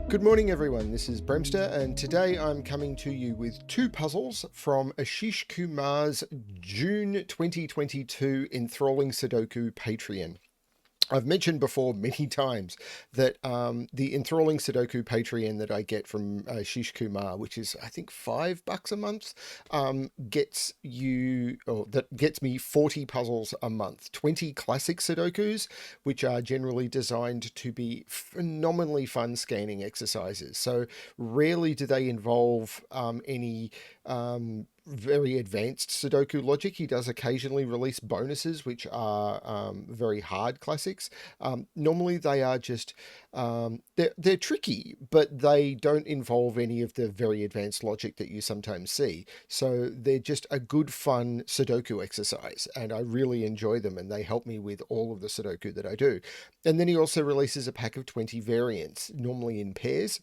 Good morning everyone, this is Bremster and today I'm coming to you with two puzzles from Ashish Kumar's June 2022 Enthralling Sudoku Patreon. I've mentioned before many times that the Enthralling Sudoku Patreon that I get from Ashish Kumar, which is I think $5 a month, gets me 40 puzzles a month, 20 classic Sudokus, which are generally designed to be phenomenally fun scanning exercises. So rarely do they involve any very advanced Sudoku logic. He does occasionally release bonuses, which are very hard classics. Normally they are just, they're tricky, but they don't involve any of the very advanced logic that you sometimes see. So they're just a good, fun Sudoku exercise, and I really enjoy them, and they help me with all of the Sudoku that I do. And then he also releases a pack of 20 variants, normally in pairs.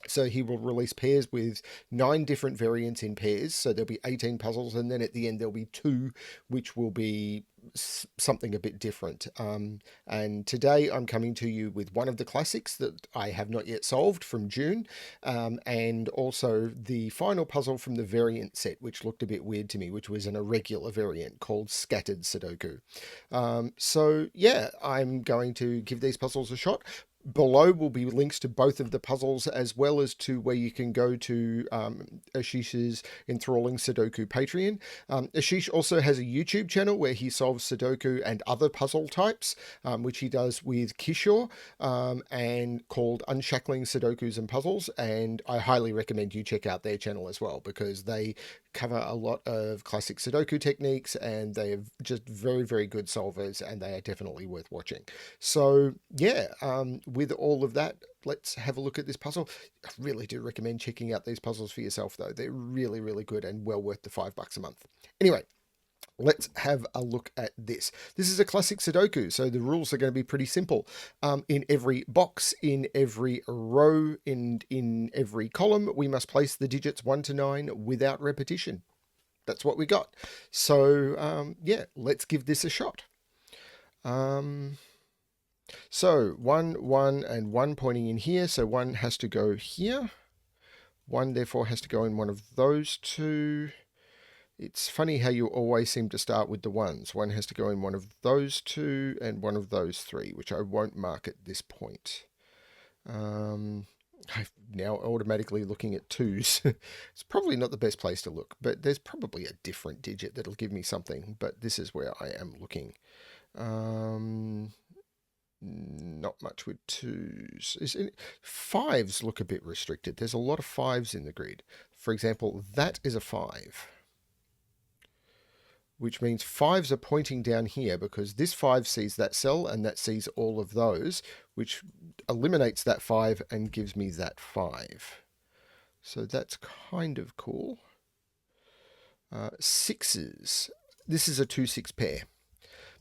So he will release pairs with 9 different variants in pairs. So there'll be 18 puzzles, and then at the end there'll be 2, which will be something a bit different. And today I'm coming to you with one of the classics that I have not yet solved from June, and also the final puzzle from the variant set, which looked a bit weird to me, which was an irregular variant called Scattered Sudoku. So yeah, I'm going to give these puzzles a shot. Below will be links to both of the puzzles, as well as to where you can go to Ashish's Enthralling Sudoku Patreon. Ashish also has a YouTube channel where he solves Sudoku and other puzzle types, which he does with Kishore, and called Unshackling Sudokus and Puzzles. And I highly recommend you check out their channel as well, because they cover a lot of classic Sudoku techniques, and they are just very, very good solvers, and they are definitely worth watching. So yeah, with all of that, let's have a look at this puzzle. I really do recommend checking out these puzzles for yourself, though. They're really, really good and well worth the $5 a month. Anyway, let's have a look at this. This is a classic Sudoku, so the rules are going to be pretty simple. In every box, in every row, and in every column, we must place the digits 1 to 9 without repetition. That's what we got. So yeah, let's give this a shot. So 1, 1, and 1 pointing in here. So 1 has to go here. 1 therefore has to go in one of those two. It's funny how you always seem to start with the 1s. 1 has to go in one of those 2 and one of those 3, which I won't mark at this point. I'm now automatically looking at 2s. It's probably not the best place to look, but there's probably a different digit that'll give me something, but this is where I am looking. Not much with 2s. 5s look a bit restricted. There's a lot of 5s in the grid. For example, that is a 5. Which means 5s are pointing down here, because this 5 sees that cell and that sees all of those, which eliminates that 5 and gives me that 5. So that's kind of cool. 6s. This is a 2-6 pair,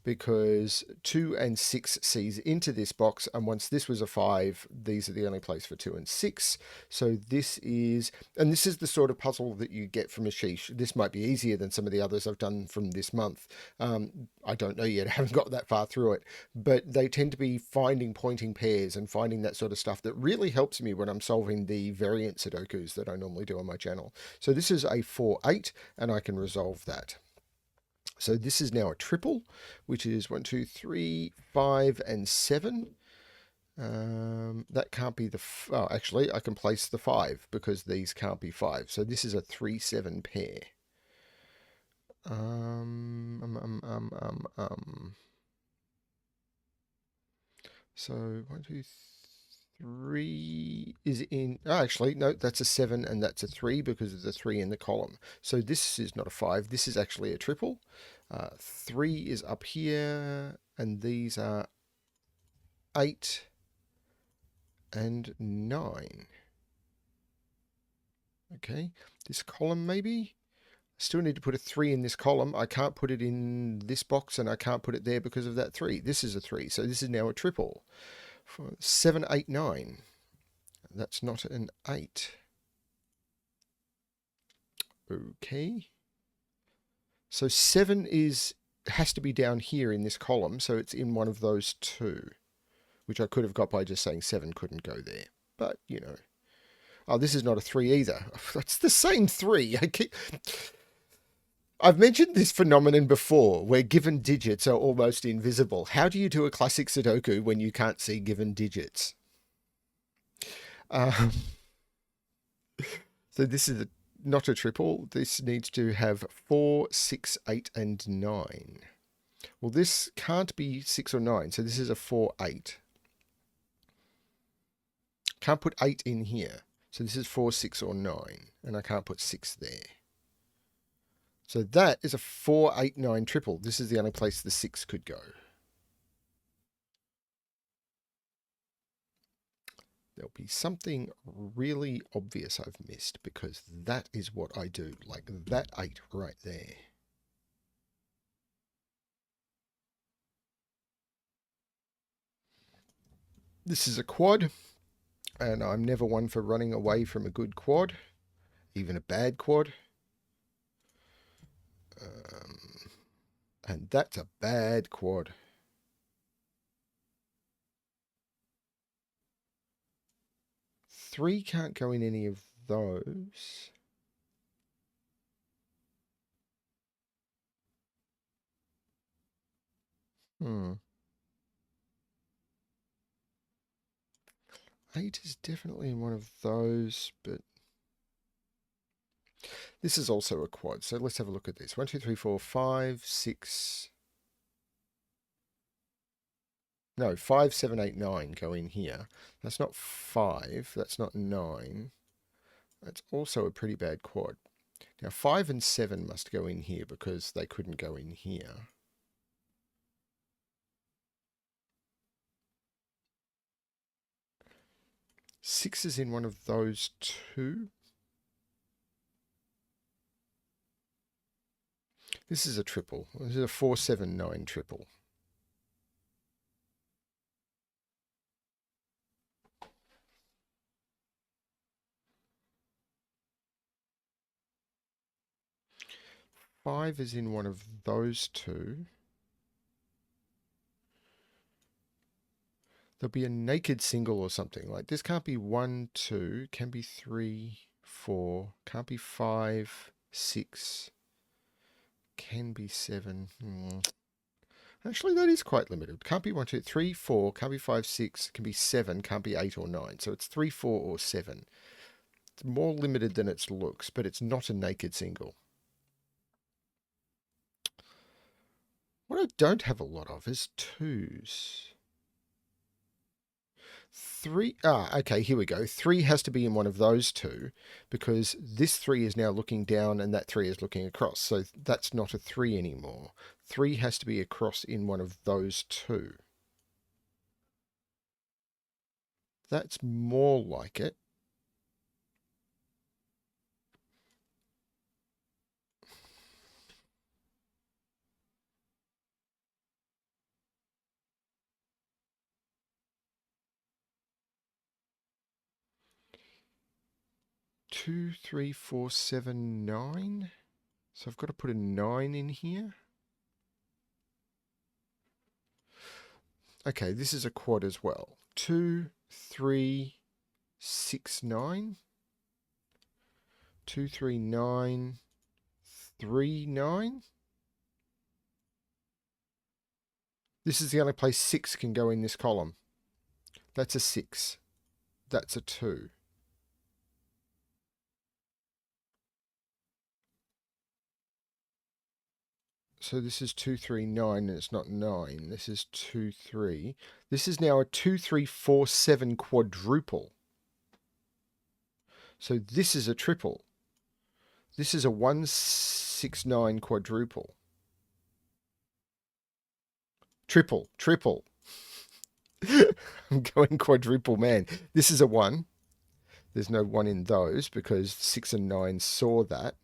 because 2 and 6 sees into this box, and once this was a 5, these are the only place for 2 and 6. So this is the sort of puzzle that you get from Ashish. This might be easier than some of the others I've done from this month. I don't know yet, I haven't got that far through it, but they tend to be finding pointing pairs and finding that sort of stuff that really helps me when I'm solving the variant Sudokus that I normally do on my channel. So this is a 4-8, and I can resolve that. So this is now a triple, which is 1, 2, 3, 5, and 7. That can't be the... Oh, actually, I can place the 5, because these can't be 5. So this is a 3-7 pair. So 1, 2, 3 is in... Oh, actually, no, that's a 7 and that's a 3, because of the 3 in the column. So this is not a 5. This is actually a triple. 3 is up here, and these are 8 and 9. Okay, this column maybe? Still need to put a 3 in this column. I can't put it in this box, and I can't put it there because of that 3. This is a 3, so this is now a triple. 7, 8, 9. That's not an 8. Okay. So 7 has to be down here in this column, so it's in one of those 2, which I could have got by just saying 7 couldn't go there. But, you know. Oh, this is not a 3 either. That's the same 3. I've mentioned this phenomenon before, where given digits are almost invisible. How do you do a classic Sudoku when you can't see given digits? Um, so this is not a triple. This needs to have 4, 6, 8, and 9. Well, this can't be 6 or 9, so this is a 4, 8. Can't put 8 in here. So this is 4, 6, or 9, and I can't put 6 there. So that is a 4, 8, 9 triple. This is the only place the 6 could go. There'll be something really obvious I've missed, because that is what I do. Like that 8 right there. This is a quad, and I'm never one for running away from a good quad, even a bad quad. And that's a bad quad. Three can't go in any of those. Eight is definitely in one of those, but this is also a quad. So let's have a look at this. 1, 2, 3, 4, 5, 6. No, 5, 7, 8, 9 go in here. That's not 5. That's not 9. That's also a pretty bad quad. Now 5 and 7 must go in here because they couldn't go in here. Six is in one of those two. This is a triple. This is a 4, 7, 9 triple. Five is in one of those two. There'll be a naked single or something. Like this can't be 1, 2, can be 3, 4, can't be 5, 6, can be 7. Actually, that is quite limited. Can't be 1, 2, 3, 4, can't be 5, 6, can be 7, can't be 8 or 9. So it's 3, 4, or 7. It's more limited than it looks, but it's not a naked single. What I don't have a lot of is 2s. 3, okay, here we go. 3 has to be in one of those two because this 3 is now looking down and that 3 is looking across. So that's not a 3 anymore. 3 has to be across in one of those two. That's more like it. Two, 3, 4, 7, 9. So I've got to put a 9 in here. Okay, this is a quad as well. 2, 3, 6, 9. 2, 3, 9, 3, 9. This is the only place 6 can go in this column. That's a 6. That's a 2. So this is 2, 3, 9, and it's not 9. This is 2, 3. This is now a 2, 3, 4, 7 quadruple. So this is a triple. This is a 1, 6, 9 quadruple. Triple. I'm going quadruple, man. This is a 1. There's no 1 in those because 6 and 9 saw that.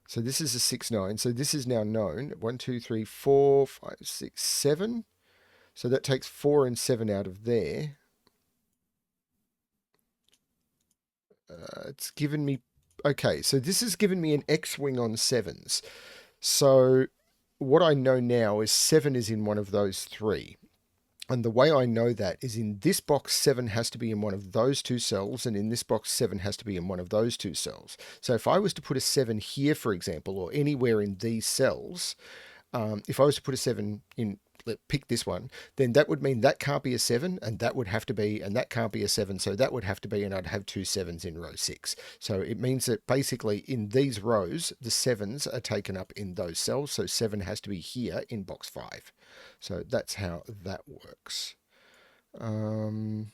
So this is a 6, 9. So this is now known. 1, 2, 3, 4, 5, 6, 7. So that takes 4 and 7 out of there. It's given me... Okay, so this has given me an X-wing on 7s. So what I know now is 7 is in one of those 3. And the way I know that is in this box, 7 has to be in one of those two cells, and in this box, 7 has to be in one of those two cells. So if I was to put a 7 here, for example, or anywhere in these cells, if I was to put a 7 in, pick this one, then that would mean that can't be a 7, and that would have to be, and that can't be a 7, so that would have to be, and I'd have two 7s in row 6. So it means that basically in these rows, the 7s are taken up in those cells, so 7 has to be here in box 5. So that's how that works. Um,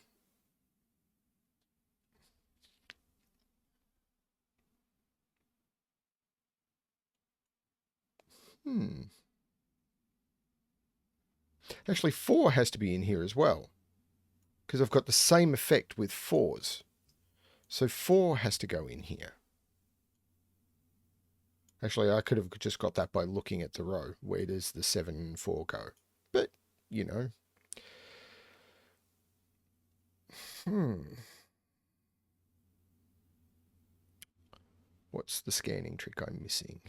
Actually, 4 has to be in here as well, because I've got the same effect with 4s. So 4 has to go in here. Actually, I could have just got that by looking at the row. Where does the 7 and 4 go? But, you know. What's the scanning trick I'm missing?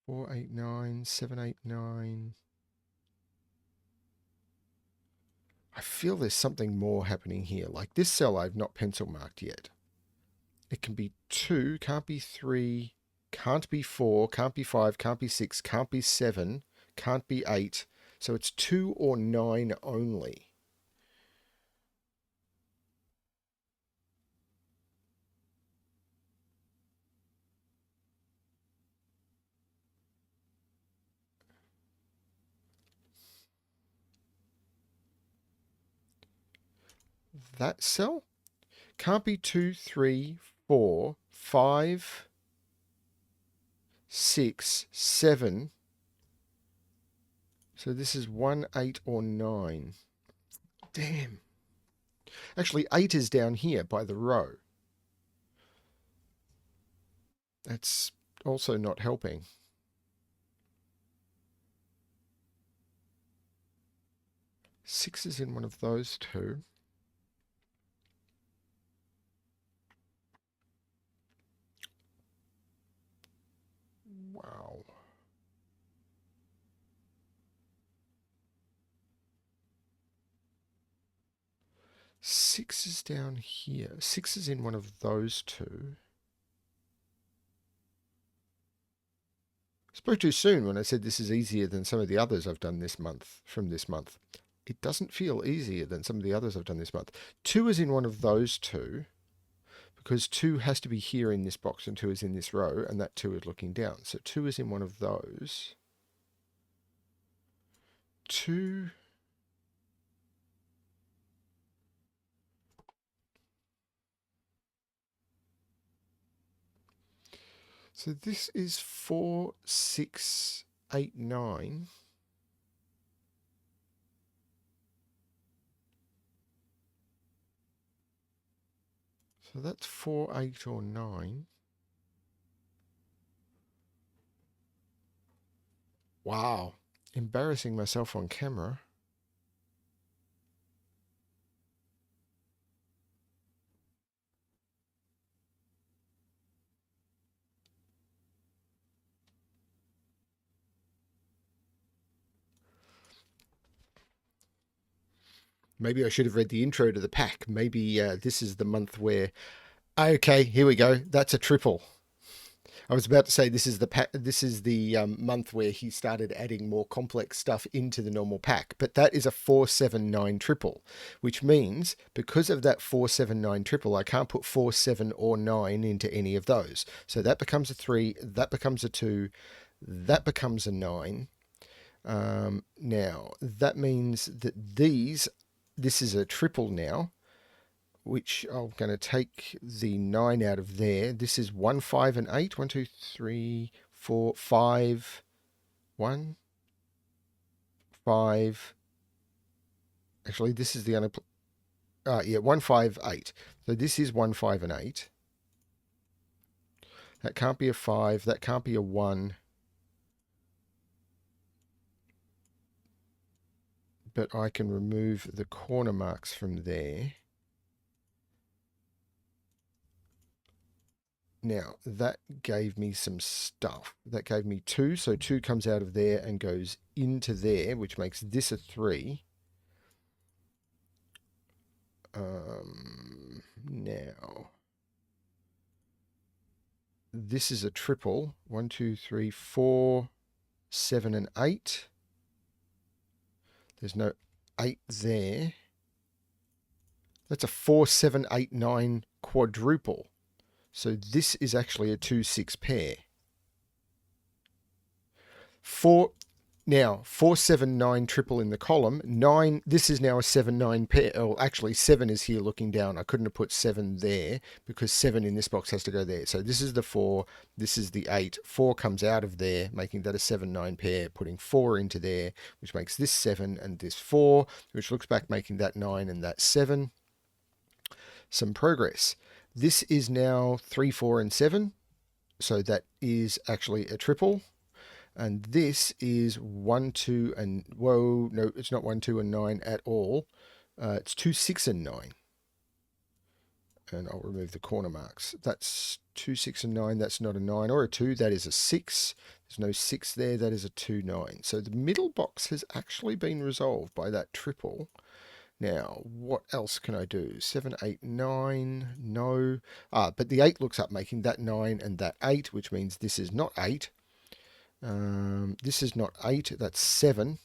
489, 789. I feel there's something more happening here. Like this cell I've not pencil marked yet. It can be 2, can't be 3, can't be 4, can't be 5, can't be 6, can't be 7, can't be 8. So it's 2 or 9 only. That cell can't be 2, 3, 4, 5, 6, 7. So this is 1, 8, or 9. Damn. Actually, 8 is down here by the row. That's also not helping. Six is in one of those two. Wow. Six is down here. Six is in one of those two. Spoke too soon when I said this is easier than some of the others I've done this month, from this month. It doesn't feel easier than some of the others I've done this month. 2 is in one of those two, because 2 has to be here in this box and 2 is in this row, and that 2 is looking down. So 2 is in one of those. 2... So this is 4, 6, 8, 9. So that's 4, 8, or 9. Wow. Embarrassing myself on camera. Maybe I should have read the intro to the pack. Maybe this is the month where... Okay, here we go. That's a triple. I was about to say this is the month where he started adding more complex stuff into the normal pack, but that is a 479 triple, which means because of that 479 triple, I can't put 4, 7, or 9 into any of those. So that becomes a 3, that becomes a 2, that becomes a 9. Now that means that this is a triple now, which I'm going to take the 9 out of there. This is 1, 5, and 8. 1, 2, 3, 4, 5, 1, 5. Actually, this is the yeah, 1, 5, 8. So this is 1, 5, and 8. That can't be a 5. That can't be a 1. But I can remove the corner marks from there. Now, that gave me some stuff. That gave me 2, so 2 comes out of there and goes into there, which makes this a 3. Now, this is a triple. 1, 2, 3, 4, 7, and 8. There's no 8 there. That's a 4, 7, 8, 9 quadruple. So this is actually a 2, 6 pair. 4, now 4, 7, 9 triple in the column. 9, this is now a 7, 9 pair. Oh, actually 7 is here looking down. I couldn't have put 7 there because 7 in this box has to go there. So this is the 4, this is the 8. 4 comes out of there, making that a 7, 9 pair, putting 4 into there, which makes this 7 and this 4, which looks back making that 9 and that 7. Some progress. This is now 3, 4, and 7. So that is actually a triple. And this is 1, 2, and... Whoa, no, it's not 1, 2, and 9 at all. It's 2, 6, and 9. And I'll remove the corner marks. That's 2, 6, and 9. That's not a 9 or a 2. That is a 6. There's no 6 there. That is a 2, 9. So the middle box has actually been resolved by that triple. Now, what else can I do? 7, 8, 9. No. But the 8 looks up, making that 9 and that 8, which means this is not 8. This is not 8, that's 7,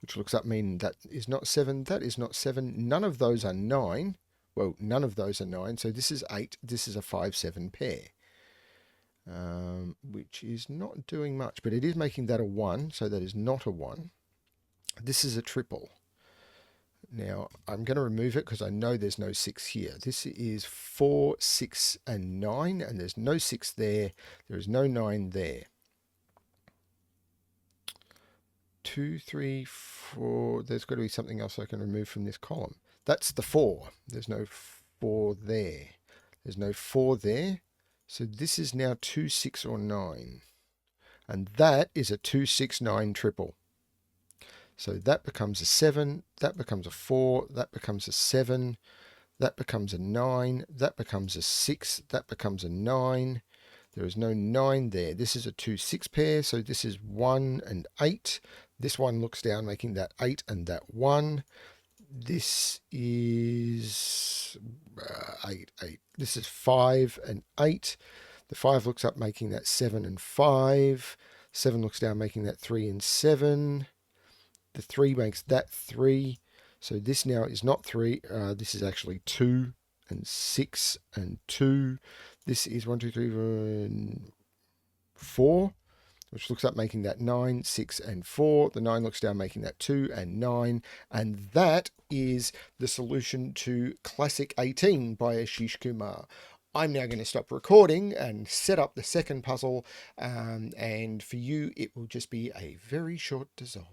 which looks up meaning that is not 7, that is not 7, none of those are 9, well, none of those are 9, so this is 8, this is a 5, 7 pair, which is not doing much, but it is making that a 1, so that is not a 1. This is a triple. Now, I'm going to remove it because I know there's no 6 here. This is 4, 6, and 9, and there's no 6 there, there is no 9 there. 2, 3, 4. There's got to be something else I can remove from this column. That's the 4. There's no 4 there. There's no 4 there. So this is now 2, 6, or 9. And that is a 2, 6, 9 triple. So that becomes a 7. That becomes a 4. That becomes a 7. That becomes a 9. That becomes a 6. That becomes a 9. There is no 9 there. This is a 2, 6 pair. So this is 1 and 8. This one looks down, making that 8 and that 1. This is 8, 8. This is 5 and 8. The 5 looks up, making that 7 and 5. 7 looks down, making that 3 and 7. The 3 makes that 3. So this now is not 3. This is actually 2 and 6 and 2. This is 1, 2, 3, 4. Which looks up making that 9, 6, and 4. The 9 looks down making that 2 and 9. And that is the solution to Classic 18 by Ashish Kumar. I'm now going to stop recording and set up the second puzzle. And for you, it will just be a very short dissolve.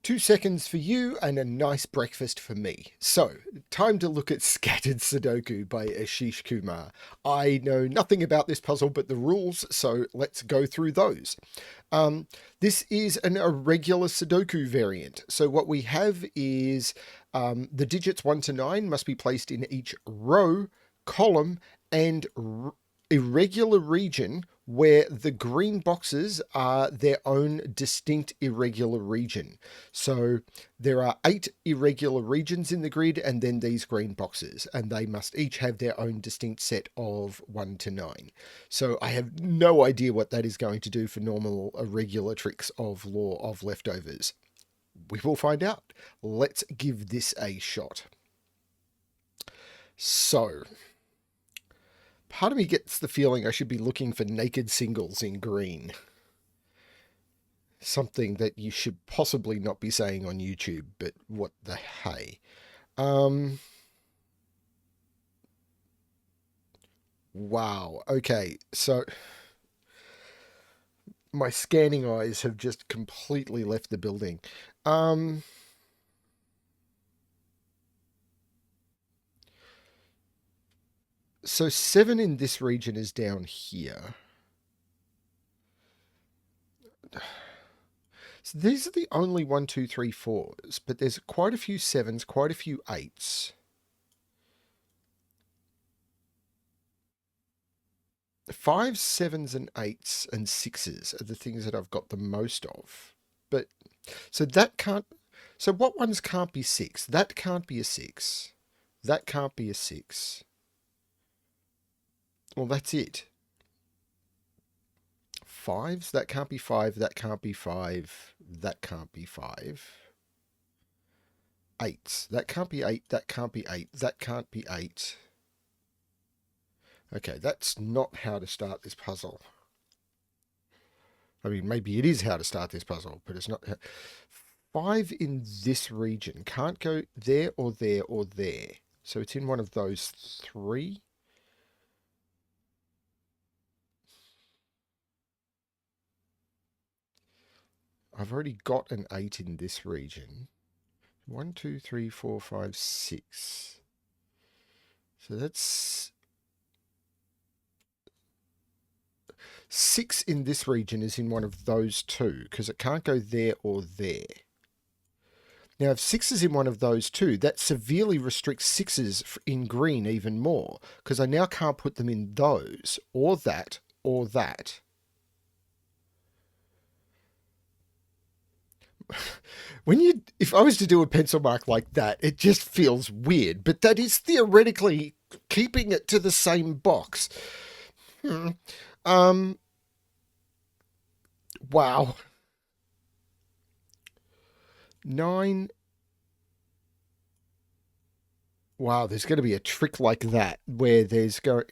2 seconds for you and a nice breakfast for me. So, time to look at Scattered Sudoku by Ashish Kumar. I know nothing about this puzzle but the rules, so let's go through those. This is an irregular Sudoku variant. So what we have is the digits 1 to 9 must be placed in each row, column, and irregular region where the green boxes are their own distinct irregular region. So there are 8 irregular regions in the grid and then these green boxes, and they must each have their own distinct set of 1 to 9. So I have no idea what that is going to do for normal irregular tricks of law of leftovers. We will find out. Let's give this a shot. So part of me gets the feeling I should be looking for naked singles in green. Something that you should possibly not be saying on YouTube, but what the hey. Wow. Okay, so my scanning eyes have just completely left the building. So 7 in this region is down here. So these are the only 1, 2, 3, 4s, but there's quite a few 7s, quite a few 8s. Fives, sevens, and eights and sixes are the things that I've got the most of. But so that can't. So what ones can't be six? That can't be a six. That can't be a six. Well, that's it. Fives, that can't be five. That can't be five. That can't be five. Eights, that can't be eight. That can't be eight. That can't be eight. Okay, that's not how to start this puzzle. I mean, maybe it is how to start this puzzle, but it's not. Five in this region can't go there or there or there. So it's in one of those three. I've already got an 8 in this region. 1, 2, 3, 4, 5, 6. So that's 6 in this region is in one of those two because it can't go there or there. Now, if 6 is in one of those two, that severely restricts 6s in green even more because I now can't put them in those or that or that. If I was to do a pencil mark like that, it just feels weird, but that is theoretically keeping it to the same box. Wow. 9. Wow, there's going to be a trick like that where there's going.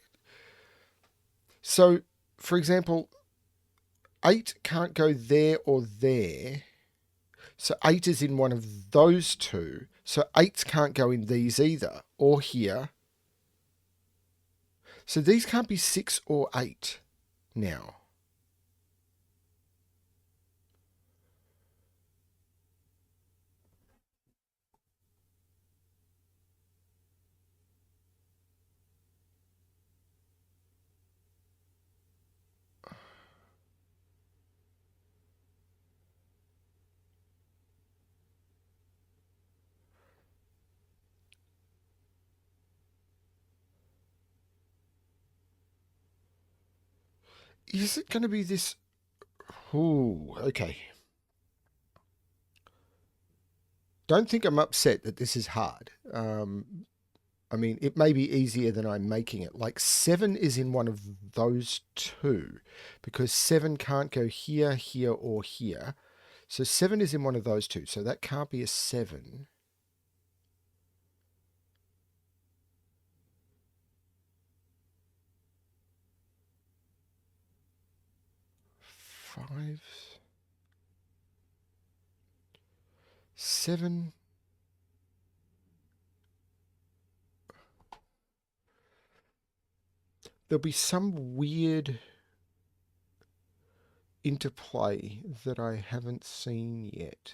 So, for example, 8 can't go there or there. So 8 is in one of those two. So 8s can't go in these either, or here. So these can't be 6 or 8 now. Is it going to be this? Ooh, okay. Don't think I'm upset that this is hard. I mean, it may be easier than I'm making it. Like 7 is in one of those two because 7 can't go here, here, or here. So 7 is in one of those two. So that can't be a 7. 5, 7. There'll be some weird interplay that I haven't seen yet.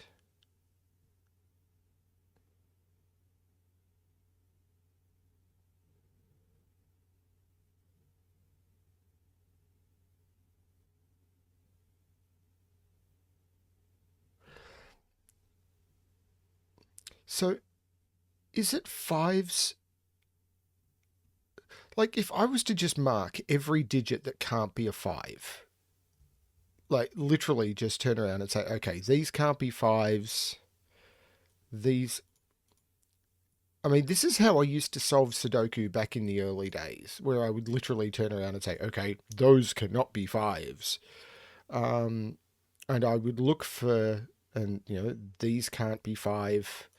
So is it 5s? Like if I was to just mark every digit that can't be a 5, like literally just turn around and say, okay, these can't be 5s. These, I mean, this is how I used to solve Sudoku back in the early days, where I would literally turn around and say, okay, those cannot be 5s. And I would look for, and these can't be 5,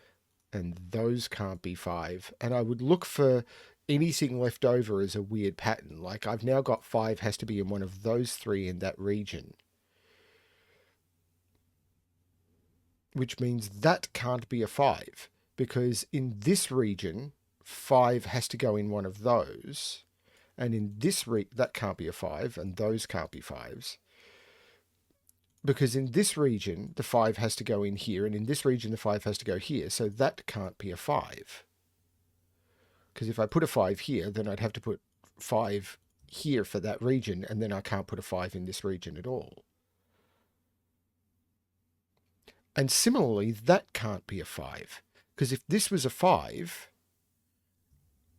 and those can't be 5. And I would look for anything left over as a weird pattern. Like I've now got 5 has to be in one of those three in that region, which means that can't be a 5 because in this region, 5 has to go in one of those. And in this that can't be a 5 and those can't be 5s. Because in this region, the 5 has to go in here, and in this region, the 5 has to go here. So that can't be a 5. Because if I put a 5 here, then I'd have to put 5 here for that region, and then I can't put a 5 in this region at all. And similarly, that can't be a 5. Because if this was a 5,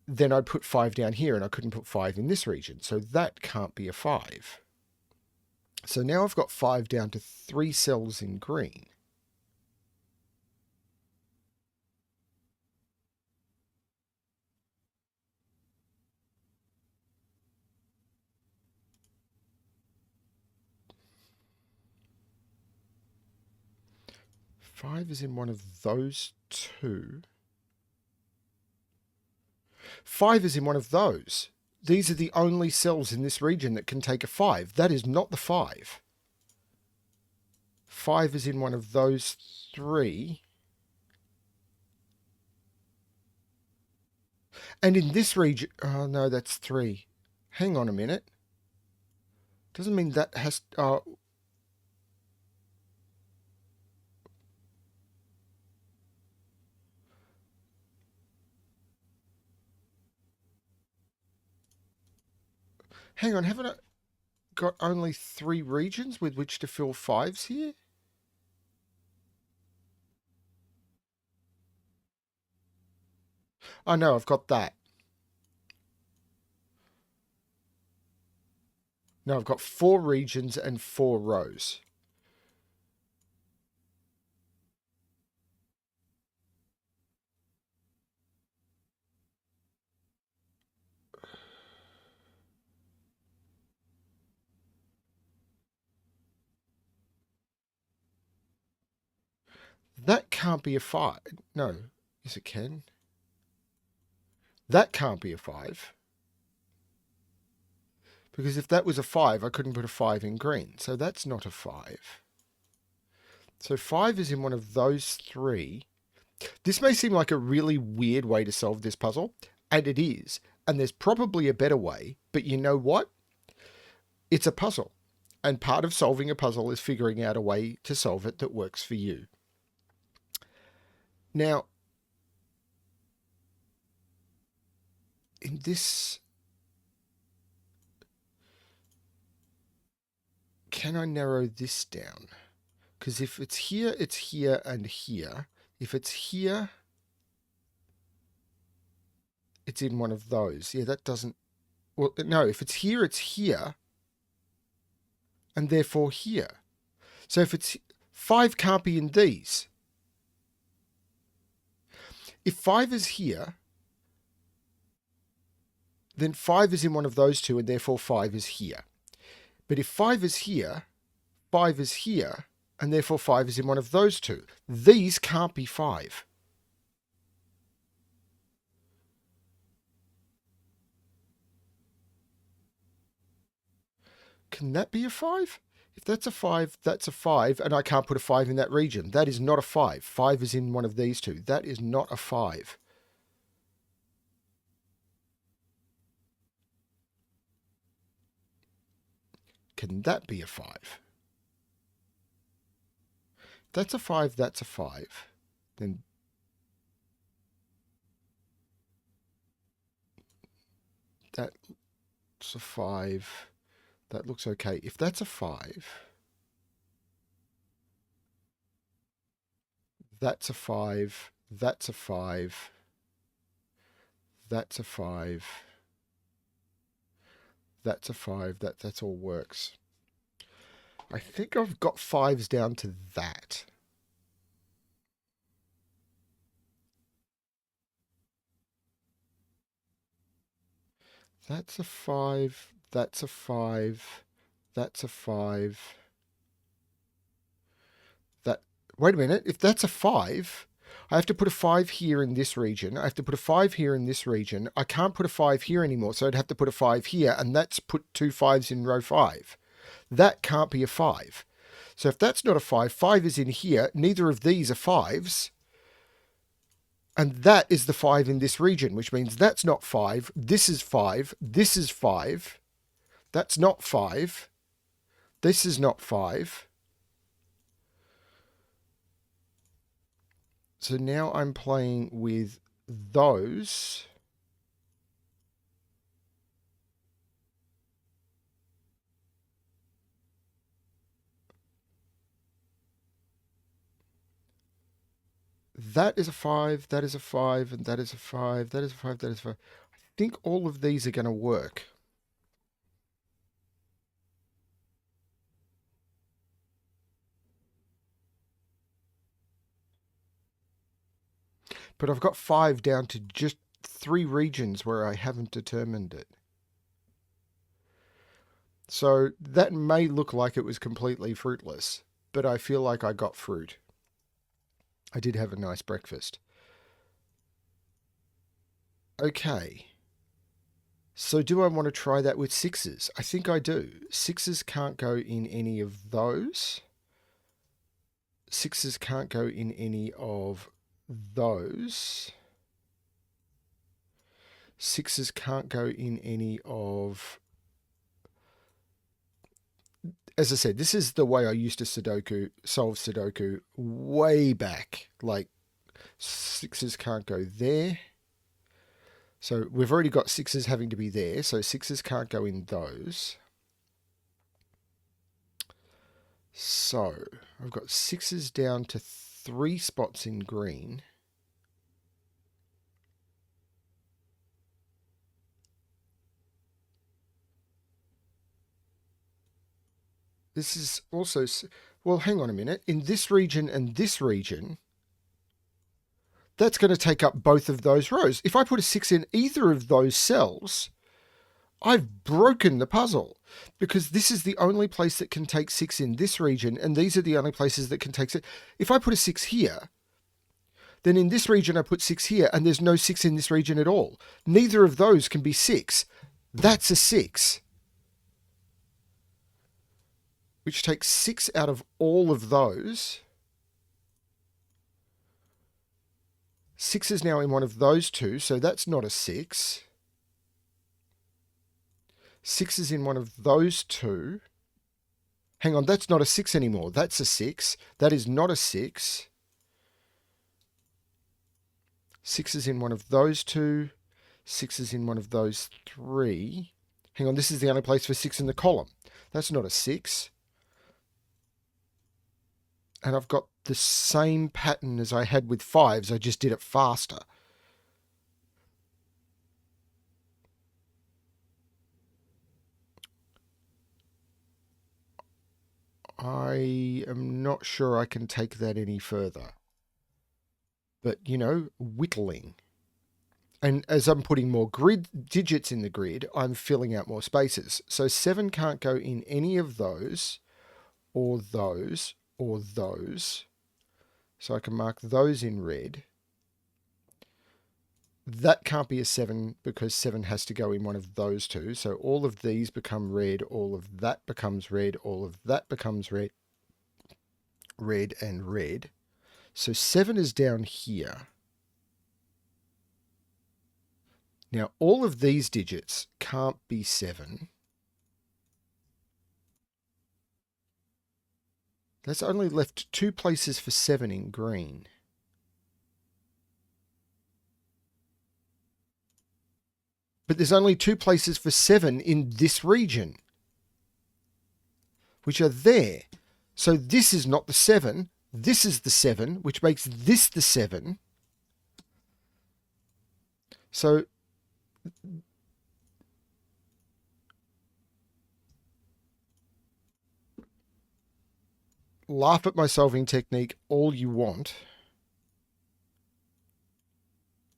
then I'd put 5 down here and I couldn't put 5 in this region. So that can't be a 5. So now I've got 5 down to 3 cells in green. Five is in one of those two. 5 is in one of those. These are the only cells in this region that can take a 5. That is not the 5. 5 is in one of those 3. And in this region... Oh, no, that's 3. Hang on a minute. Doesn't mean that has... hang on, haven't I got only 3 regions with which to fill 5s here? Oh, no, I've got that. No, I've got 4 regions and 4 rows. That can't be a 5. No. Yes, it can. That can't be a 5. Because if that was a 5, I couldn't put a 5 in green. So that's not a 5. So 5 is in one of those 3. This may seem like a really weird way to solve this puzzle, and it is. And there's probably a better way, but you know what? It's a puzzle. And part of solving a puzzle is figuring out a way to solve it that works for you. Now, in this... can I narrow this down? Because if it's here, and here. If it's here, it's in one of those. Yeah, that doesn't... well, no, if it's here, and therefore here. So if it's... 5 can't be in these. If 5 is here, then 5 is in one of those two, and therefore 5 is here. But if 5 is here, 5 is here, and therefore 5 is in one of those two. These can't be 5. Can that be a 5? If that's a 5, that's a 5, and I can't put a 5 in that region. That is not a 5. 5 is in one of these two. That is not a 5. Can that be a 5? That's a 5, that's a 5. Then that's a 5. That looks okay. If that's a 5, that's a 5, that's a 5, that's a 5, that's a 5, that's all works. I think I've got 5s down to that. That's a 5, that's a 5, that's a 5. Wait a minute, if that's a 5, I have to put a 5 here in this region. I have to put a 5 here in this region. I can't put a 5 here anymore, so I'd have to put a 5 here, and that's put 2 5s in row 5. That can't be a 5. So if that's not a 5, 5 is in here. Neither of these are 5s. And that is the 5 in this region, which means that's not 5. This is 5. This is 5. That's not 5. This is not 5. So now I'm playing with those. That is a 5, that is a 5, and that is a 5, that is a 5, that is a 5. I think all of these are going to work. But I've got 5 down to just 3 regions where I haven't determined it. So that may look like it was completely fruitless, but I feel like I got fruit. I did have a nice breakfast. Okay. So do I want to try that with 6s? I think I do. 6s can't go in any of those. 6s can't go in any of those. 6s can't go in any of... As I said, this is the way I used to solve Sudoku way back. Like, 6s can't go there. So we've already got 6s having to be there, so 6s can't go in those. So I've got 6s down to 3 spots in green. This is also... Well, hang on a minute. In this region and this region, that's going to take up both of those rows. If I put a 6 in either of those cells, I've broken the puzzle, because this is the only place that can take 6 in this region, and these are the only places that can take 6. If I put a 6 here, then in this region I put 6 here, and there's no 6 in this region at all. Neither of those can be 6. That's a 6. Which takes 6 out of all of those. 6 is now in one of those two, so that's not a 6. 6 is in one of those two. Hang on, that's not a 6 anymore. That's a 6. That is not a 6. 6 is in one of those two. 6 is in one of those 3. Hang on, this is the only place for 6 in the column. That's not a 6. And I've got the same pattern as I had with 5s. I just did it faster. I am not sure I can take that any further. But, you know, whittling. And as I'm putting more grid digits in the grid, I'm filling out more spaces. So 7 can't go in any of those, or those, or those. So I can mark those in red. That can't be a 7 because 7 has to go in one of those two. So all of these become red, all of that becomes red, all of that becomes red, red and red. So 7 is down here. Now all of these digits can't be 7. That's only left 2 places for 7 in green. But there's only 2 places for 7 in this region, which are there. So this is not the 7. This is the 7, which makes this the 7. So laugh at my solving technique all you want.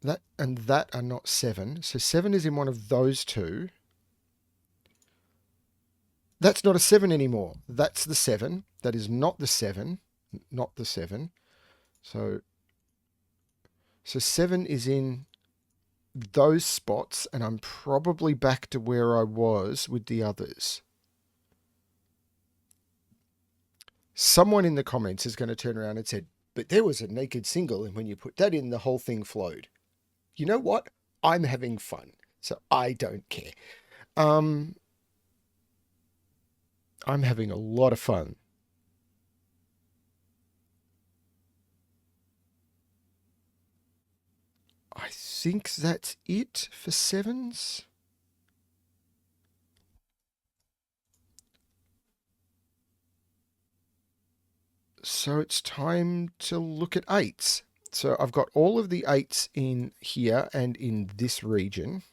That and that are not 7. So 7 is in one of those two. That's not a 7 anymore. That's the 7. That is not the 7. Not the 7. So 7 is in those spots, and I'm probably back to where I was with the others. Someone in the comments is going to turn around and said, but there was a naked single, and when you put that in, the whole thing flowed. You know what? I'm having fun, so I don't care. I'm having a lot of fun. I think that's it for 7s. So it's time to look at 8s. So I've got all of the 8s in here and in this region.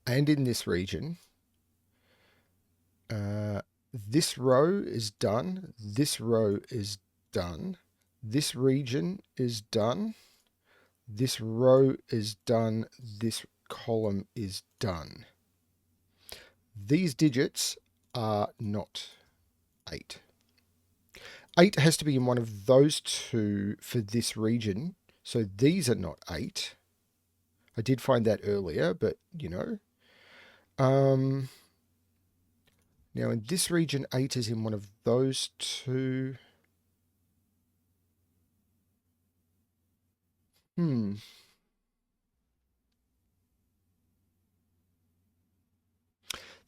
and in this region. This row is done. This row is done. This region is done. This row is done. This column is done. These digits are not 8. 8 has to be in one of those two for this region. So these are not 8. I did find that earlier, but you know. Now in this region, 8 is in one of those two.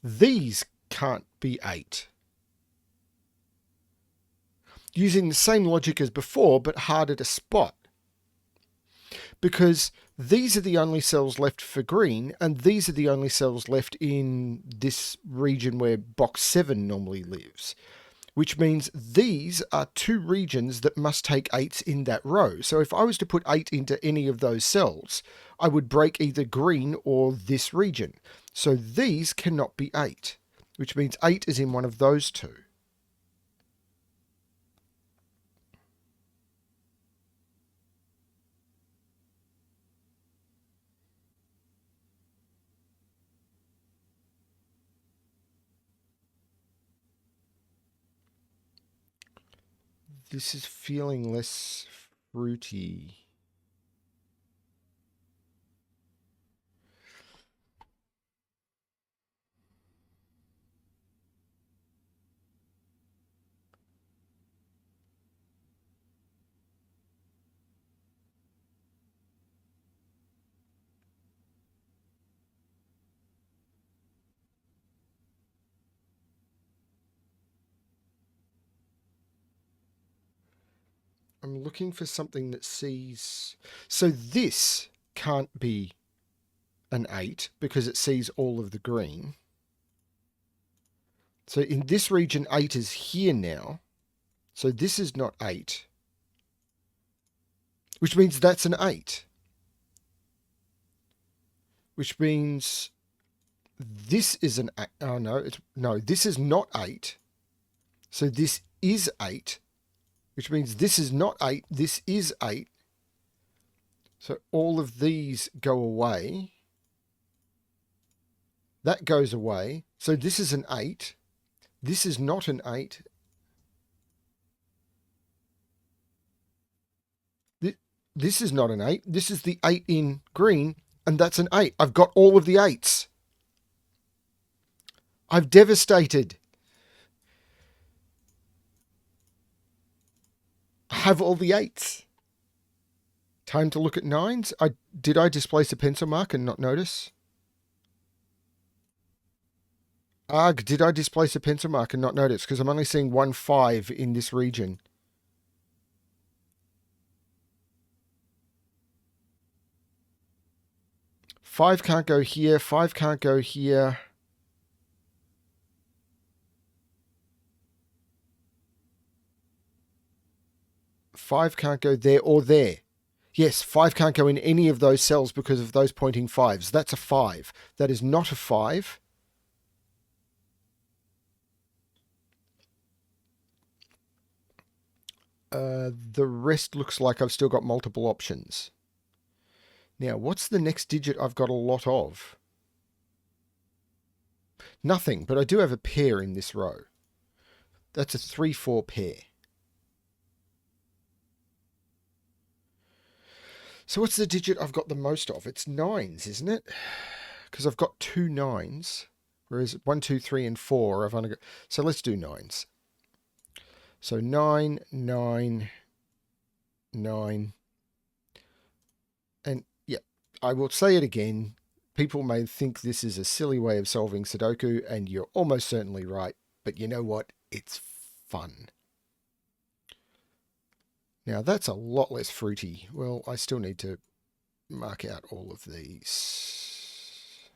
These can't be 8. Using the same logic as before, but harder to spot. Because these are the only cells left for green, and these are the only cells left in this region where box 7 normally lives. Which means these are two regions that must take 8s in that row. So if I was to put 8 into any of those cells, I would break either green or this region. So these cannot be 8, which means 8 is in one of those two. This is feeling less fruity. I'm looking for something that sees... So this can't be an 8 because it sees all of the green. So in this region, 8 is here now. So this is not 8. Which means that's an 8. Which means this is an 8. Oh, no, this is not 8. So this is 8. Which means this is not 8. This is 8. So all of these go away. That goes away. So this is an 8. This is not an 8. This is not an 8. This is the 8 in green, and that's an 8. I've got all of the 8s. I've devastated. I have all the 8s. Time to look at 9s. Did I displace a pencil mark and not notice? Arg, did I displace a pencil mark and not notice? Because I'm only seeing 1 5 in this region. Five can't go here. 5 can't go here. Five can't go there or there. Yes, 5 can't go in any of those cells because of those pointing 5s. That's a 5. That is not a 5. The rest looks like I've still got multiple options. Now, what's the next digit I've got a lot of? Nothing, but I do have a pair in this row. That's a 3-4 pair. So what's the digit I've got the most of? It's 9s, isn't it? Because I've got 2 9s, whereas 1, 2, 3, and 4 I've only got... So let's do 9s. So 9, 9, 9. And yeah, I will say it again. People may think this is a silly way of solving Sudoku, and you're almost certainly right. But you know what? It's fun. Now that's a lot less fruity. Well, I still need to mark out all of these.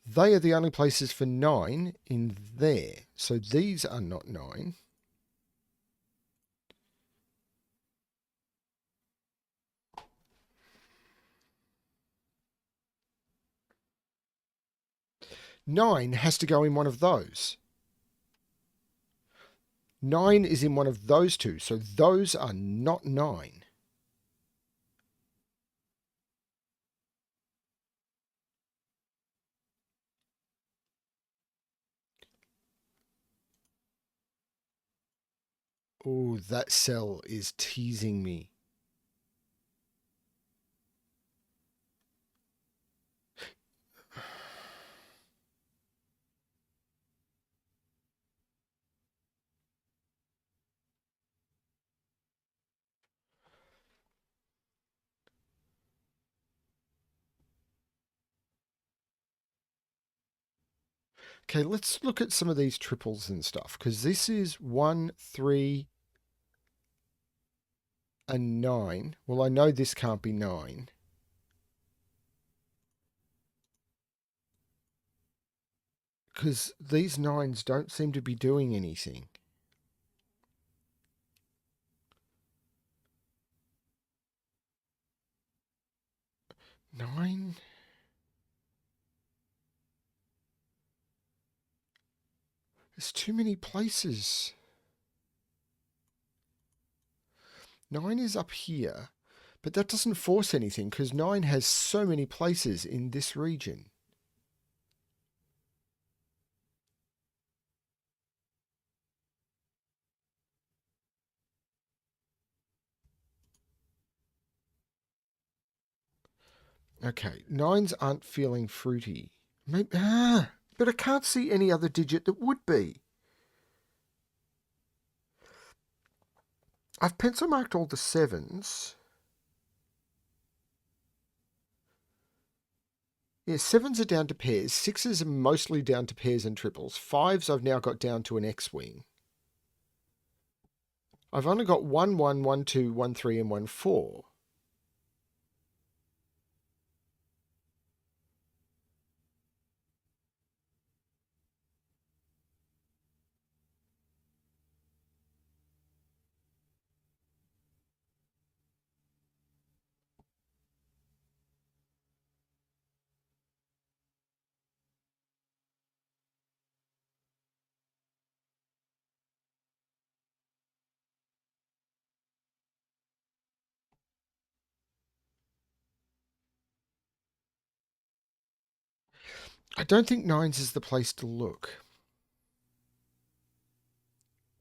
They are the only places for 9 in there. So these are not 9. 9 has to go in one of those. 9 is in one of those two, so those are not 9. Oh, that cell is teasing me. Okay, let's look at some of these triples and stuff, because this is 1, 3, and 9. Well, I know this can't be 9. Because these 9s don't seem to be doing anything. 9? There's too many places. 9 is up here, but that doesn't force anything because 9 has so many places in this region. Okay, 9s aren't feeling fruity. Maybe, but I can't see any other digit that would be. I've pencil marked all the 7s. Yeah, 7s are down to pairs. 6s are mostly down to pairs and triples. 5s I've now got down to an X-wing. I've only got 1, 1, 1, 2, 1, 3, and 1, 4. I don't think 9s is the place to look.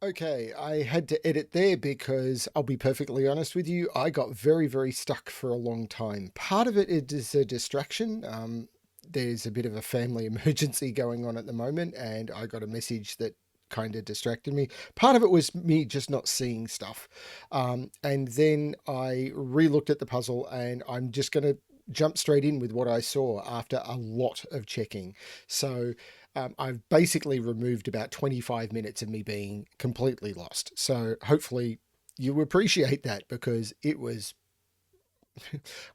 Okay, I had to edit there because I'll be perfectly honest with you, I got very, very stuck for a long time. Part of it is a distraction. There's a bit of a family emergency going on at the moment, and I got a message that kind of distracted me. Part of it was me just not seeing stuff. And then I re-looked at the puzzle, and I'm just going to jump straight in with what I saw after a lot of checking. So I've basically removed about 25 minutes of me being completely lost. So hopefully you appreciate that because it was,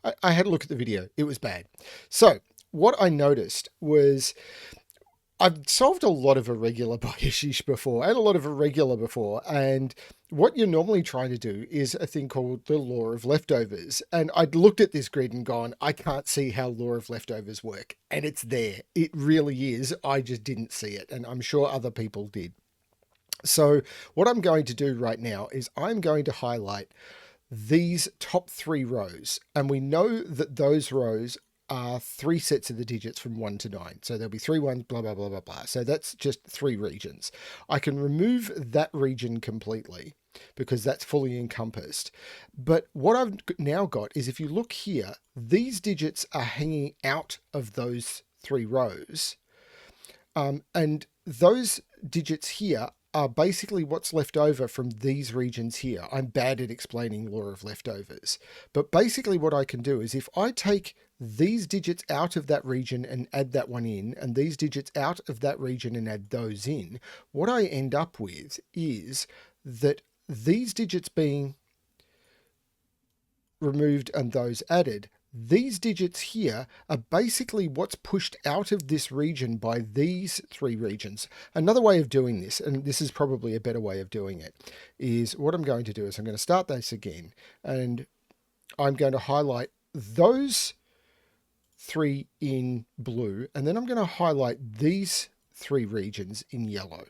I had a look at the video. It was bad. So what I noticed was I've solved a lot of irregular by Ashish before and a lot of irregular before. And what you're normally trying to do is a thing called the law of leftovers. And I'd looked at this grid and gone, I can't see how law of leftovers work. And it's there. It really is. I just didn't see it. And I'm sure other people did. So what I'm going to do right now is I'm going to highlight these top 3 rows. And we know that those rows are 3 sets of the digits from 1 to 9. So there'll be 3 ones, blah, blah, blah, blah, blah. So that's just 3 regions. I can remove that region completely because that's fully encompassed. But what I've now got is if you look here, these digits are hanging out of those 3 rows. And those digits here are basically what's left over from these regions here. I'm bad at explaining law of leftovers. But basically what I can do is if I take these digits out of that region and add that one in, and these digits out of that region and add those in, what I end up with is that these digits being removed and those added, these digits here are basically what's pushed out of this region by these 3 regions. Another way of doing this, and this is probably a better way of doing it, is what I'm going to do is I'm going to start this again and I'm going to highlight those 3 in blue, and then I'm going to highlight these 3 regions in yellow.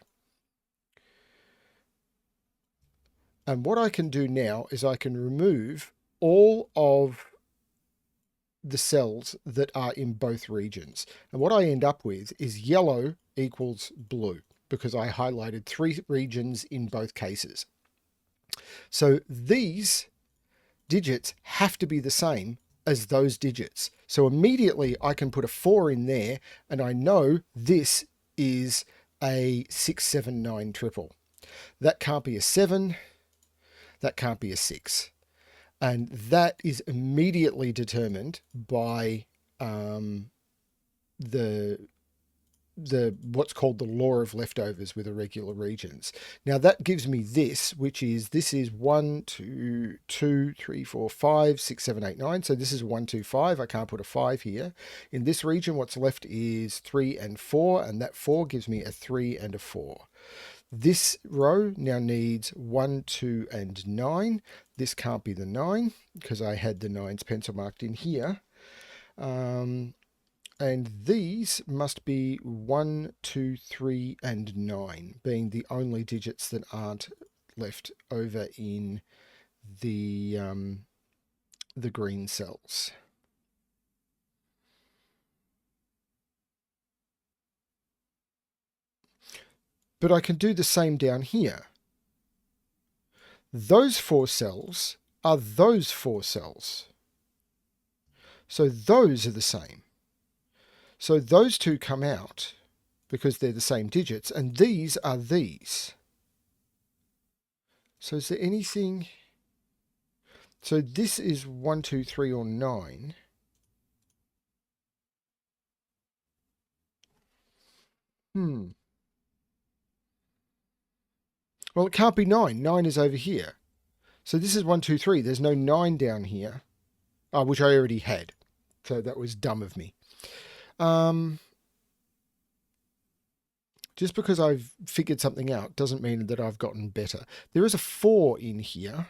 And what I can do now is I can remove all of the cells that are in both regions. And what I end up with is yellow equals blue, because I highlighted 3 regions in both cases. So these digits have to be the same as those digits. So immediately I can put a 4 in there, and I know this is a 679 triple. That can't be a 7. That can't be a 6. And that is immediately determined by the what's called the law of leftovers with irregular regions. Now that gives me this, which is 1, 2, 3, 4, 5, 6, 7, 8, 9. So this is 1, 2, 5. I can't put a 5 here. In this region, what's left is 3 and 4, and that 4 gives me a 3 and a 4. This row now needs 1, 2, and 9. This can't be the 9 because I had the 9s pencil marked in here. And these must be 1, 2, 3, and 9, being the only digits that aren't left over in the green cells. But I can do the same down here. Those 4 cells are those 4 cells. So those are the same. So those 2 come out because they're the same digits, and these are these. So is there anything? So this is 1, 2, 3, or 9. Well, it can't be 9. 9 is over here. So this is 1, 2, 3. There's no 9 down here, which I already had. So that was dumb of me. Just because I've figured something out doesn't mean that I've gotten better. There is a 4 in here.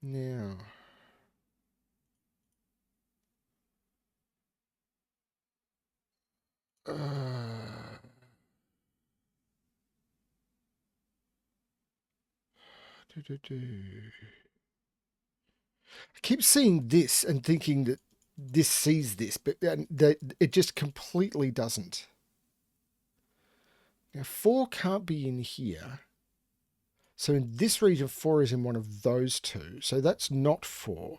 Now... I keep seeing this and thinking that this sees this, but it just completely doesn't. Now 4 can't be in here. So in this region, 4 is in one of those 2. So that's not 4.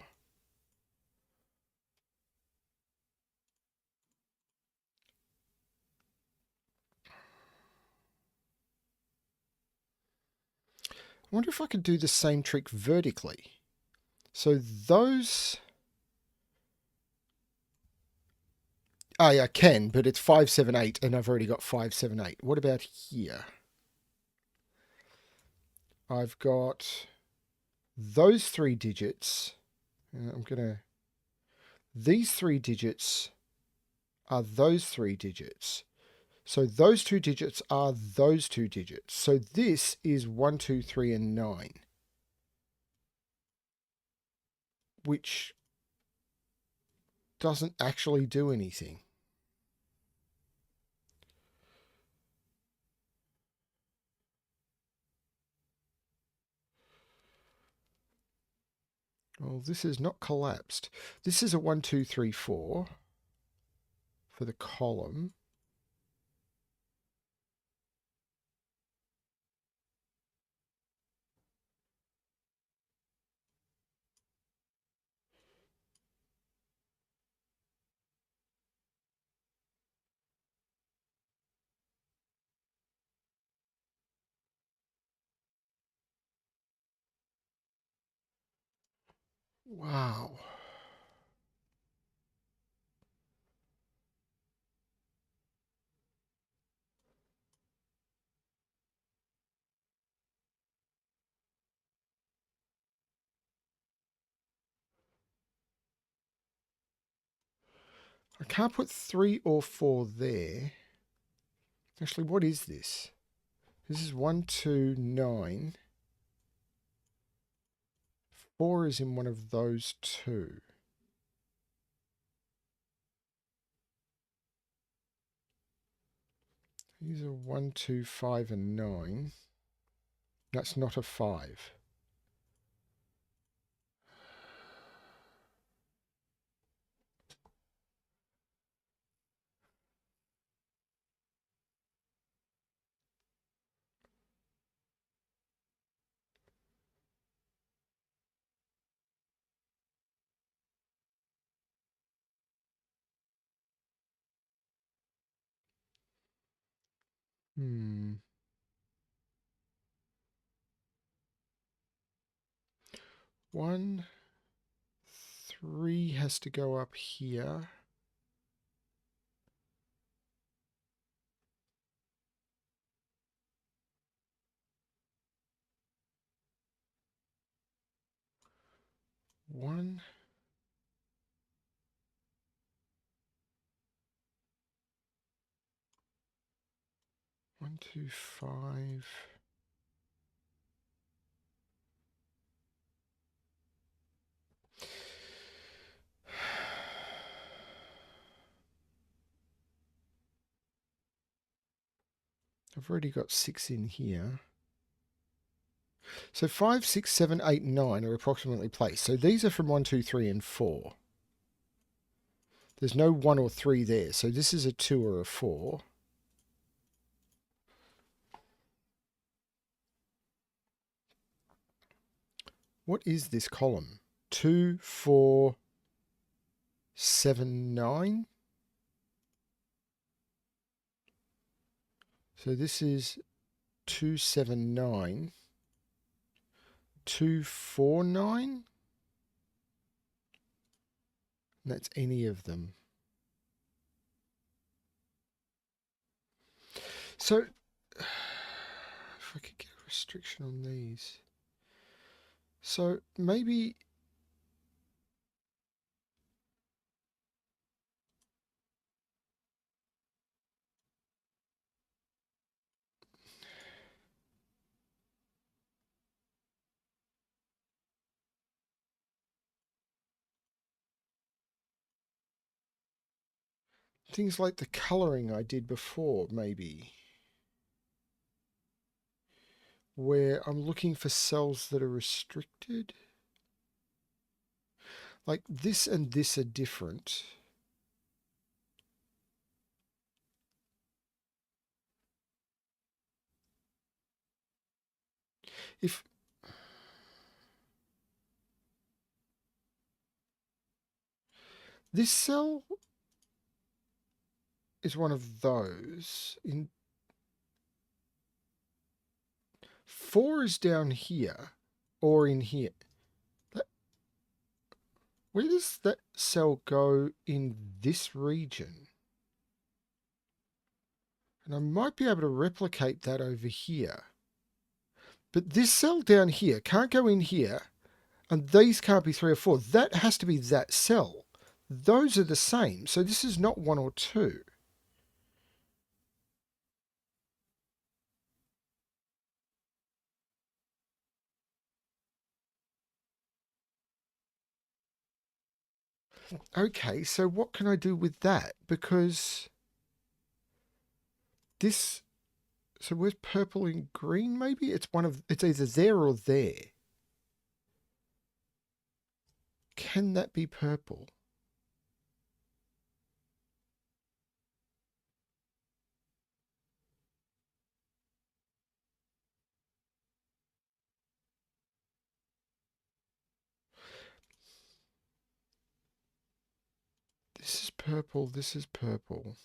I wonder if I could do the same trick vertically. So those... yeah, I can, but it's 5, 7, 8, and I've already got 5, 7, 8. What about here? I've got those 3 digits. These 3 digits are those 3 digits. So those 2 digits are those 2 digits. So this is 1, 2, 3, and 9. Which doesn't actually do anything. Well, this is not collapsed. This is a 1, 2, 3, 4 for the column. Wow. I can't put 3 or 4 there. Actually, what is this? This is 1, 2, 9. 4 is in one of those two. These are 1, 2, 5, and 9. That's not a 5. Hmm. 1, 3 has to go up here. One, 1, 2, 5. I've already got 6 in here. So 5, 6, 7, 8, 9 are approximately placed. So these are from 1, 2, 3, and 4. There's no 1 or 3 there. So this is a 2 or a 4. What is this column? 2, 4, 7, 9. So this is 2, 7, 9. 2, 4, 9. And that's any of them. So if I could get a restriction on these. So maybe things like the colouring I did before, maybe. Where I'm looking for cells that are restricted. Like this and this are different. If this cell is one of those, in 4 is down here or in here. Where does that cell go in this region? And I might be able to replicate that over here. But this cell down here can't go in here, and these can't be 3 or 4. That has to be that cell. Those are the same. So this is not 1 or 2. Okay, so what can I do with that? Because this, so where's purple and green maybe? It's either there or there. Can that be purple? This is purple, this is purple.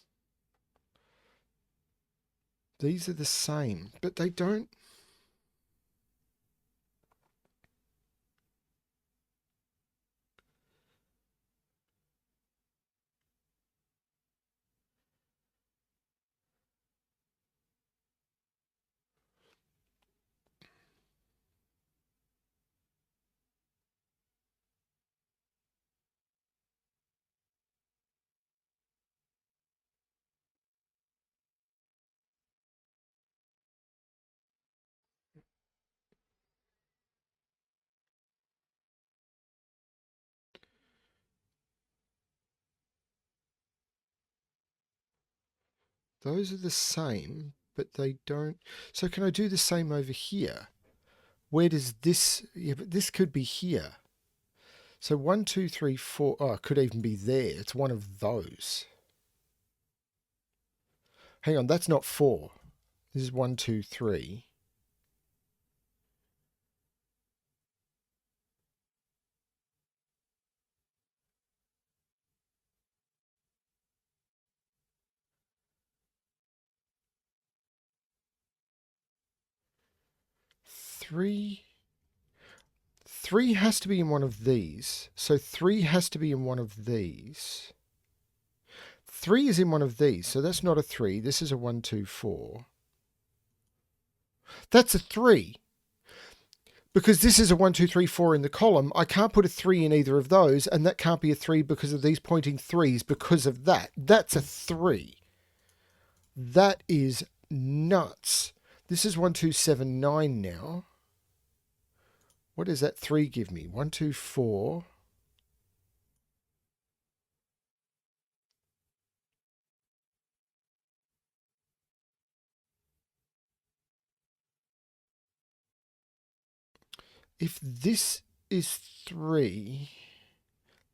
These are the same, but they don't. Those are the same, but they don't. So can I do the same over here? Where does this, yeah, but this could be here. So 1, 2, 3, 4, oh, it could even be there. It's one of those. Hang on, that's not 4. This is 1, 2, 3. Three. 3 has to be in one of these. So 3 has to be in one of these. 3 is in one of these, so that's not a 3. This is a 1, 2, 4. That's a 3. Because this is a 1, 2, 3, 4 in the column, I can't put a 3 in either of those, and that can't be a 3 because of these pointing 3s because of that. That's a 3. That is nuts. This is 1, 2, 7, 9 now. What does that 3 give me? 1, 2, 4. If this is 3,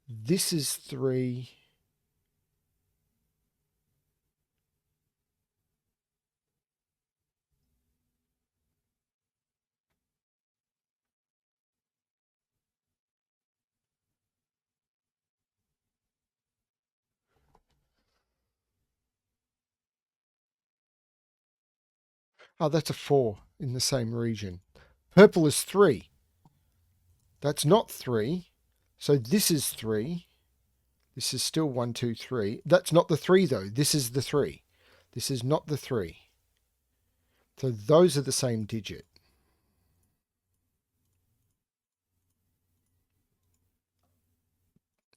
this is 3. Oh, that's a 4 in the same region. Purple is 3. That's not 3. So this is 3. This is still 1, 2, 3. That's not the 3 though. This is the 3. This is not the 3. So those are the same digit.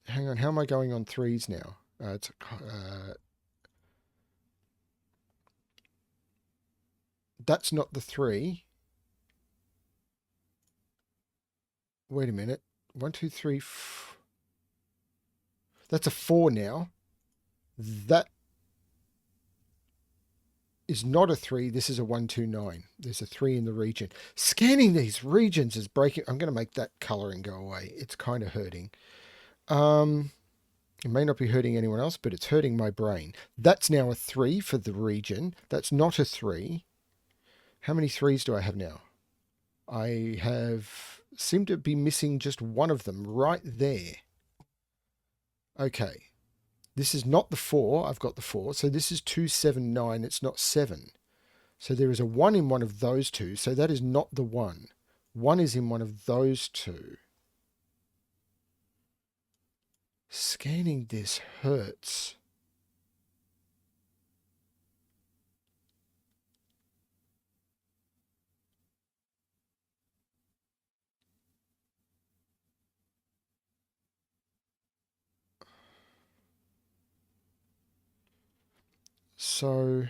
Hang on, how am I going on 3s now? That's not the 3. Wait a minute. 1, 2, 3. That's a 4 now. That is not a 3. This is a 1, 2, 9. There's a 3 in the region. Scanning these regions is breaking. I'm going to make that colouring go away. It's kind of hurting. It may not be hurting anyone else, but it's hurting my brain. That's now a 3 for the region. That's not a 3. How many 3s do I have now? I seem to be missing just one of them right there. Okay. This is not the 4. I've got the 4. So this is 2, 7, 9. It's not 7. So there is a 1 in one of those two. So that is not the 1. 1 is in one of those two. Scanning this hurts. So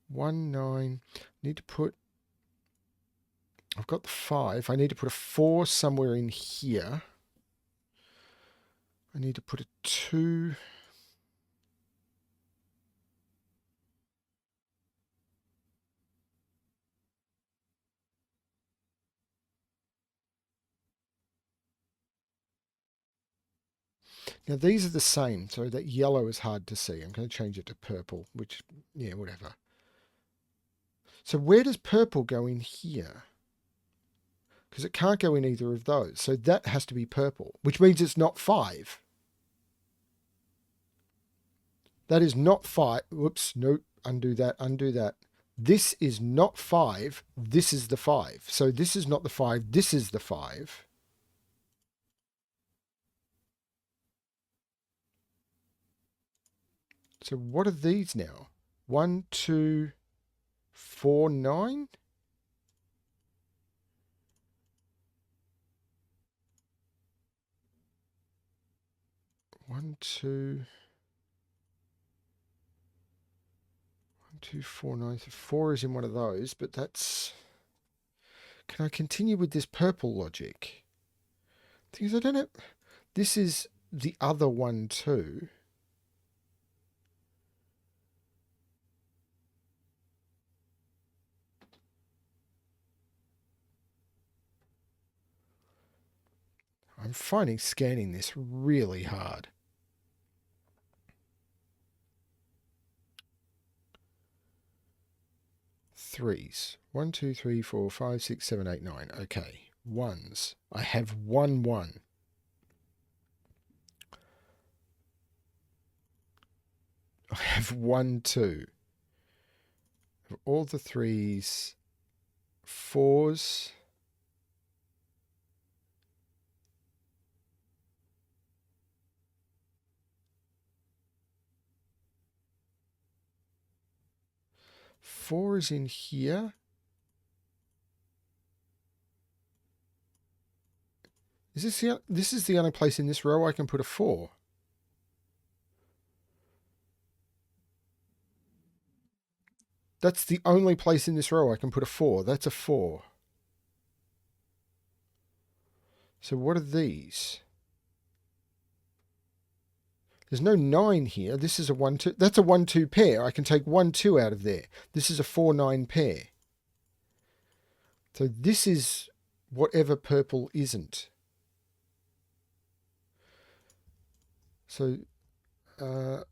1, 9. Need to put. I've got the 5. I need to put a 4 somewhere in here. I need to put a 2. Now these are the same, so that yellow is hard to see. I'm going to change it to purple, which, yeah, whatever. So where does purple go in here? Because it can't go in either of those. So that has to be purple, which means it's not 5. That is not 5. Whoops, nope, undo that, undo that. This is not 5. This is the 5. So this is not the 5. This is the 5. So what are these now? 1, 2, 4, 9? 1, 2, 1, 2, 4, 9. So 4 is in one of those, but that's. Can I continue with this purple logic? Because I don't know. This is the other one too. I'm finding scanning this really hard. Threes. 1, 2, 3, 4, 5, 6, 7, 8, 9. Okay. Ones. I have 1, 1. I have 1, 2. All the threes. Fours. Four is in here. This is the only place in this row I can put a 4. That's the only place in this row I can put a 4. That's a 4. So what are these? There's no 9 here. This is a 1, 2. That's a 1, 2 pair. I can take 1, 2 out of there. This is a 4, 9 pair. So this is whatever purple isn't. So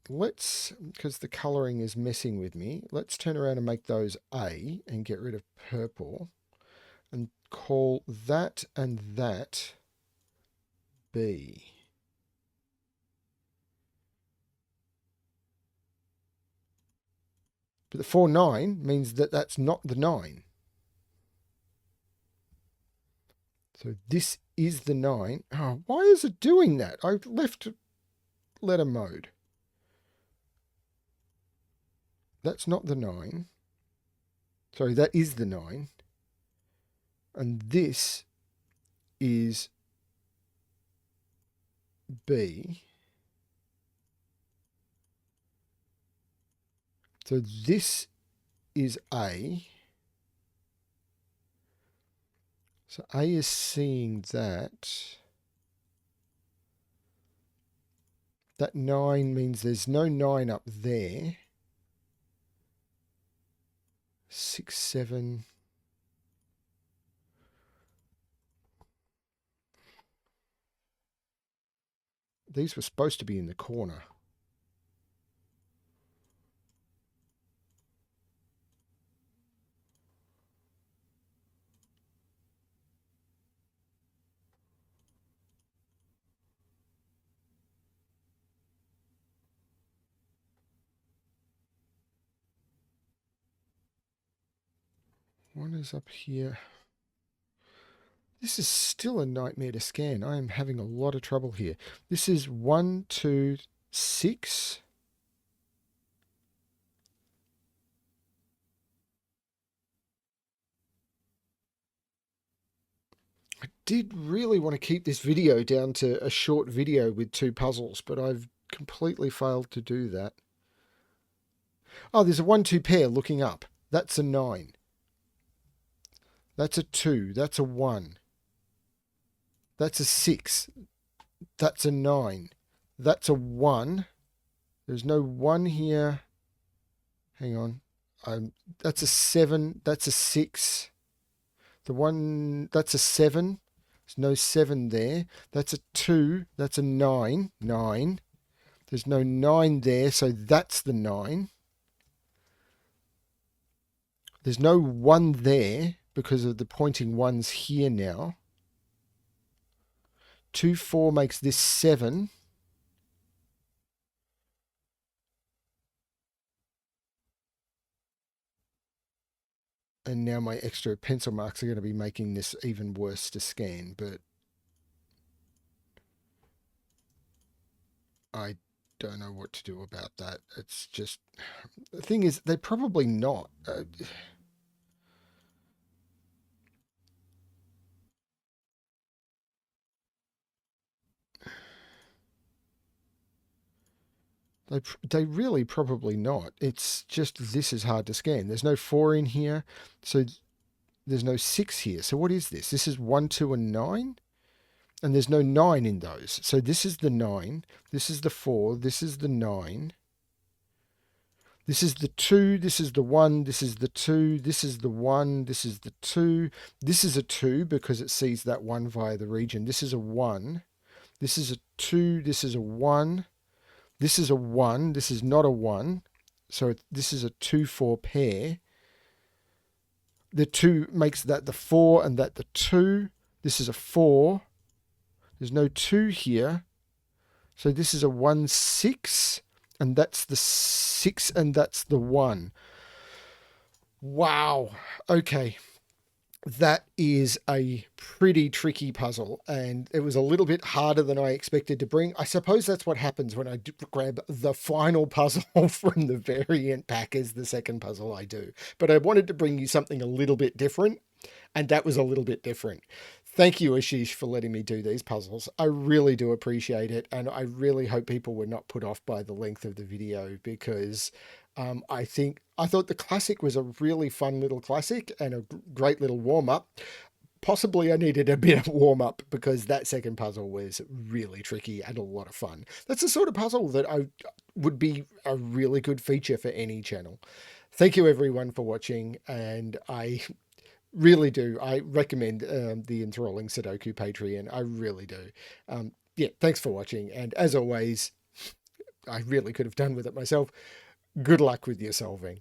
let's, because the colouring is messing with me, let's turn around and make those A and get rid of purple and call that and that B. But the 4, 9 means that that's not the 9. So this is the 9. Oh, why is it doing that? I left letter mode. That's not the 9. Sorry, that is the 9. And this is B. So this is A. So A is seeing that. That 9 means there's no 9 up there. 6, 7. These were supposed to be in the corner. One is up here. This is still a nightmare to scan. I am having a lot of trouble here. This is 1, 2, 6. I did really want to keep this video down to a short video with 2 puzzles, but I've completely failed to do that. Oh, there's a 1, 2 pair looking up. That's a 9. That's a 2. That's a 1. That's a 6. That's a 9. That's a 1. There's no 1 here. Hang on. That's a 7. That's a 6. The 1, that's a 7. There's no 7 there. That's a 2. That's a 9. 9. There's no 9 there, so that's the 9. There's no 1 there because of the pointing 1's here now. 2, 4 makes this 7. And now my extra pencil marks are going to be making this even worse to scan, but I don't know what to do about that. It's just, the thing is, they're probably not. They really probably not. It's just this is hard to scan. There's no 4 in here, so there's no 6 here. So what is this? This is 1, 2, and 9? And there's no 9 in those. So this is the 9. This is the 4. This is the 9. This is the 2, this is the 1, this is the 2, this is the 1, this is the 2. This is a 2 because it sees that 1 via the region. This is a 1. This is a 2, this is a 1. This is a 1, this is not a 1. So this is a 2-4 pair. The 2 makes that the 4 and that the 2. This is a 4. There's no 2 here. So this is a 1-6. And that's the 6 and that's the 1. Wow. Okay. That is a pretty tricky puzzle, and it was a little bit harder than I expected to bring. I suppose that's what happens when I grab the final puzzle from the variant pack as the second puzzle I do. But I wanted to bring you something a little bit different, and that was a little bit different. Thank you, Ashish, for letting me do these puzzles. I really do appreciate it, and I really hope people were not put off by the length of the video, because I thought the classic was a really fun little classic and a great little warm-up. Possibly I needed a bit of warm-up because that second puzzle was really tricky and a lot of fun. That's the sort of puzzle that I would be a really good feature for any channel. Thank you everyone for watching, and I really do. I recommend the Enthralling Sudoku Patreon. I really do. Yeah, thanks for watching. And as always, I really could have done with it myself. Good luck with your solving.